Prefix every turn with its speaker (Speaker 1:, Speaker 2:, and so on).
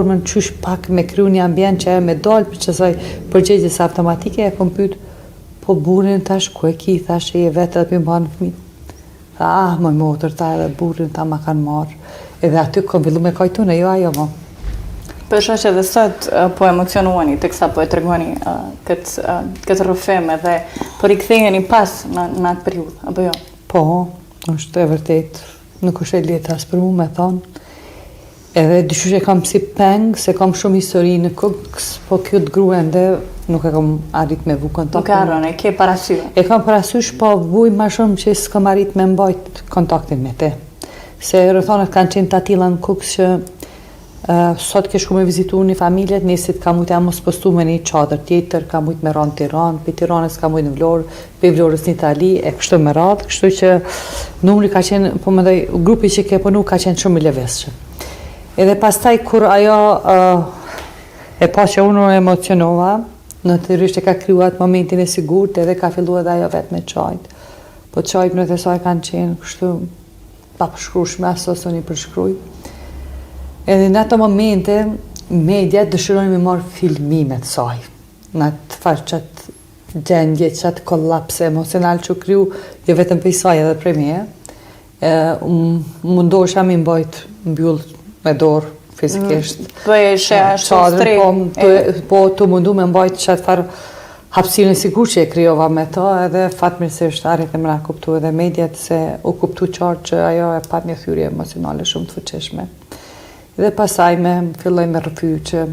Speaker 1: Më në qysh pak me kryu një ambient që e me dalë për qësaj përgjegjës automatike e kom pyet po burin tash ku e ki thash e vetë edhe për mbanë fëmijë. Tha moj motër ta edhe burin ta ma kanë marrë. Edhe aty kom fillu me kajtune, jo ajo mo.
Speaker 2: Për shoq edhe sot po emocionuani teksa po e tregoni këtë rrëfim edhe po riktheheni pas në atë periudhë, apo jo?
Speaker 1: Po, është e vërtet, nuk është e lehtë as për mua me thonë. Edhe dyshysh e kam si peng, se kam shumë histori në Kukës, po kjo të gruende nuk e kam arrit me vu kontaktin.
Speaker 2: Nuk e harron, e ke parasysh?
Speaker 1: E kam parasysh, po vuj ma shumë që s'kam arrit me mbajt kontaktin me te. Se rrethonat kanë qenë të atilla në Kukës që sot ke shku me vizitu një familjet, nisit ka mujt e mos postu me një qadër tjetër, ka mujt me ranë Tiranë, për Tiranës ka mujt në Vlorë, për Vlorës në Itali, e kështu me radhë, kështu që numri ka qenë, po më dhej, grupi që ke punu ka qenë shumë i leveshëm. Edhe pastaj kur ajo e pa që unë emocionova, në të rrisht e ka kryu atë momentin e sigurt edhe ka fillu edhe ajo vetë me qajt. Po qajt në të saj kanë qenë kështu pa përshkrushme, asosë një përshkruj. Edhe në ato momente, mediat dëshirojnë me marë filmimet saj. Në të farë qatë gjendje, qatë kollapse emocional që kryu, jo vetëm për i saj edhe për me. Mundosha mi mbajt mbyllë me dorë fizikisht.
Speaker 2: Po e shë ashtu strejt.
Speaker 1: Po të mundu me mbajt qatë farë hapësirën sigur që e kryova me ta, edhe fatmirësisht arrit e mëra kuptu edhe mediat se u kuptu qartë që ajo e pat një thyrje emocionale shumë të fuqishme. Dhe pasaj me filloj me rëfy që